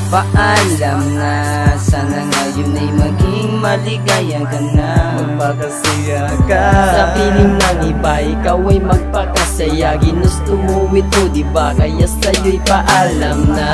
Paalam na, sana ngayon ay maging maligaya ka na. Magpakasaya ka Sa piling ng iba, ikaw ay magpakasaya. Ginusto mo ito, diba? Kaya sa'yo'y paalam na.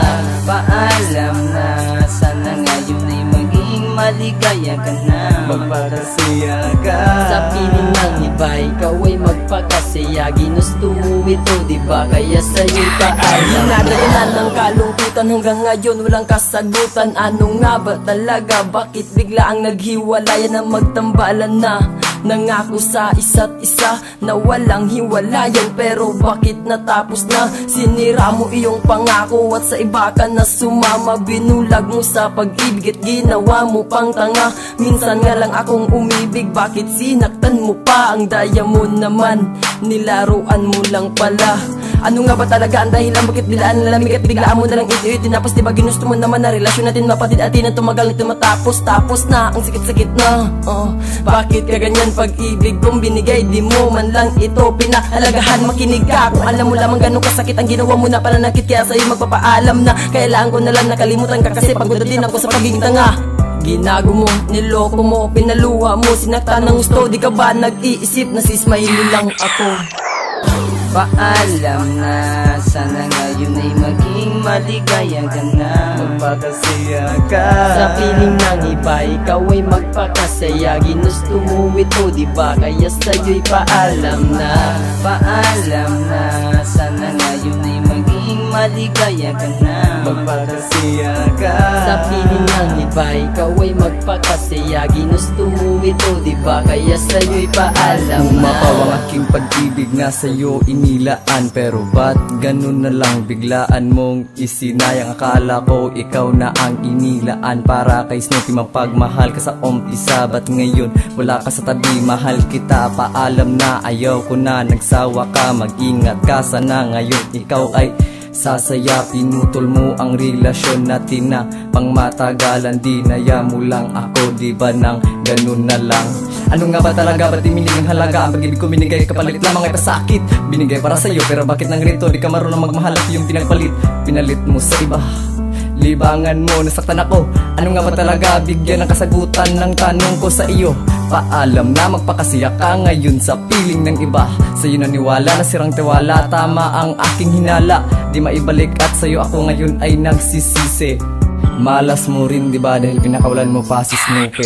Paalam na, sana ngayon ay maging maligaya ka na. Magpakasaya ka Sa piling ng iba, ikaw ay magpakasaya. Ginusto mo ito, diba? Kaya sa'yo'y paalam. Dinadaganan ng kalungkutan hanggang ngayon walang kasagutan. Ano nga ba talaga? Bakit bigla ang naghiwalayan na magtambalan na? Nangako sa isa't isa na walang hiwalayan, pero bakit natapos na? Sinira mo iyong pangako at sa iba ka na sumama. Binulag mo sa pag-ibig at ginawa mo pang tanga. Minsan nga lang akong umibig, bakit sinaktan mo pa? Ang daya mo naman, nilaruan mo lang pala. Ano nga ba talaga ang dahilan? Bakit bilaan nalamig at biglaan mo nalang ito tinapos? Diba ginusto mo naman na relasyon natin mapatid at na tumagal nito matapos? Tapos na, ang sakit-sakit na. Bakit ka ganyan? Pag-ibig kong binigay, di mo man lang ito pinahalagahan. Makinig ka, kung alam mo lamang ganun kasakit ang ginawa mo na pananakit. Kaya sa'yo magpapaalam na, kailangan ko na lang nakalimutan ka kasi pagod din ako sa pagiging tanga. Ginago mo, niloko mo, pinaluha mo, sinaktan ng gusto. Di ka ba nag-iisip na sismayin lang ako? Paalam na, sana ngayon ay maging maligaya ka na. Magpakasaya ka Sa piling ng iba, ikaw ay magpakasaya. Ginusto mo ito, diba? Kaya sa'yo'y paalam na. Paalam na, sana ngayon ay maging maligaya ka na. Magpakasaya ka Sa piling ng iba, ikaw ay magpakasaya. Ginusto mo ito, diba? Kaya sa'yo'y paalam na. Umakaw ang aking pag-ibig na sa'yo inilaan, pero ba't ganun na lang biglaan mong isinayang? Akala ko ikaw na ang inilaan para kay Snoopy. Mapagmahal ka sa umpisa, ba't ngayon wala ka sa tabi? Mahal kita, paalam na, ayaw ko na, nagsawa ka. Mag-ingat ka sana ngayon, ikaw ay sasaya. Pinutol mo ang relasyon natin na pangmatagalan. Dinaya mo lang ako, diba nang ganun na lang? Ano nga ba talaga? Ba't di ang halaga? Ang pag-ibig ko binigay kapalit lamang ay pasakit. Binigay para sa'yo, pero bakit nang ganito? Di ka marunong magmahal at yung pinagpalit, pinalit mo sa iba. Libangan mo, nasaktan ako. Ano nga ba talaga? Bigyan ng kasagutan ng tanong ko sa iyo. Paalam na, magpakasaya ka ngayon sa piling ng iba. Sa'yo naniwala, nasirang tiwala. Tama ang aking hinala, di maibalik at sa'yo ako ngayon ay nagsisisi. Malas mo rin diba dahil pinakawalan mo pa si Snoopy.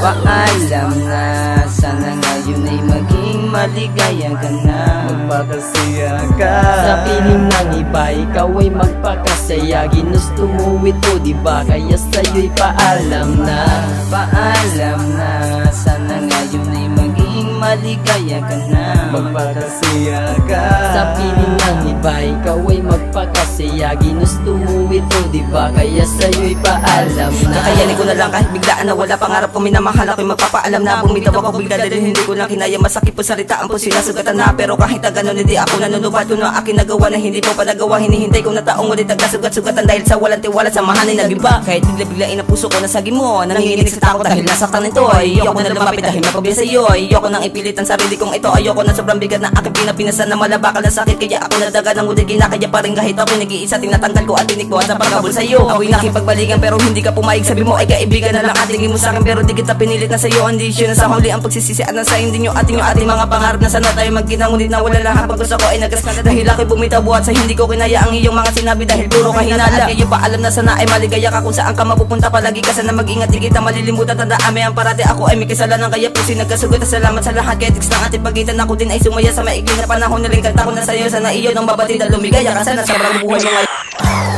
Paalam na, sana ngayon ay maging maligaya ka na. Magpakasaya ka Sa piling ng iba, ikaw ay magpakasaya. Ginusto mo ito, diba? Kaya sa'yo'y paalam na. Paalam na, sana ngayon ay maging maligaya ka na. Magpakasaya ka Sa piling ng iba, ikaw ay magpakasaya. Ginusto mo ito, diba? Kaya sa'yo'y paalam na. Nakayanin ko na lang kahit biglaan na wala pangarap ko, minamahal ako'y magpapaalam na. Bumitaw ako bigla dahil hindi ko lang kinaya. Masakit po salitaan po sinasugatan na, pero kahit na ganun hindi ako nanunubad. Kung na aking nagawa na hindi po pa nagawa, hinihintay ko na taong ulit nagkasugat-sugatan dahil sa walang tiwala samahan ay nagiba. Kahit bigla-biglain ang puso ko na sagi mo, nanginginig sa takot dahil nasaktan nito. Ayoko na lumapit dahil mapabaya sa'yo. Ayoko nang ipilit ang sarili kong ito. Ayoko na sobrang bigat na aking pinapinasan na malabakal na sakit. Kaya ako nadaga ng ulit, kinakaya pa rin kahit ako'y nag-iisa. Tinatanggal ko at tinikbuhan sa pagkabul sa'yo. Ako'y nakipagbalikan pero hindi ka pumayag. Sabi mo ay kaibigan na lang at tingin mo sa'kin, pero di kita pinilit na sa'yo. Andisyon na sa huli ang pagsisisian na sa hindi nyo ating mga pangarap na sana tayo magkita. Ngunit na wala lang habang gusto ko ay nagaskas dahil ako'y bumitaw buhat sa hindi ko kinaya ang iyong mga sinabi dahil puro kahinala. Kayo pa alam na sana ay maligaya ka kung saan ka mapupunta. Palagi ka sana mag-ingat, di kita malilimutan. Tandaan may ang parati ako ay may kasalanan, kaya pusin nagkasugot. Salamat sa lahat kaya tiks ng ating pagitan. Ako din ay sumaya sa maiging na panahon. Naling kanta ko na sa'yo, sana iyo nang babatid at lumigaya ka sana sa sobrang buhay mo ngayon.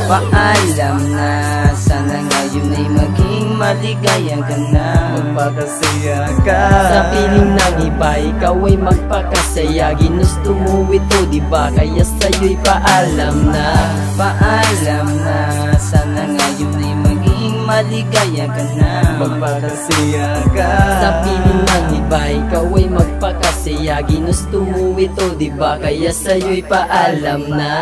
Paalam na, sana ngayon ay maging maligaya ka na. Magpakasaya ka Sa piling ng iba, ikaw ay magpakasaya. Ginusto mo ito, diba? Kaya sa'yo'y paalam na. Paalam na, sana ngayon ay maging maligaya ka na. Magpakasaya ka Sa piling ng iba, ikaw ay magpakasaya. Ginusto mo ito, diba? Kaya sa'yo'y paalam na.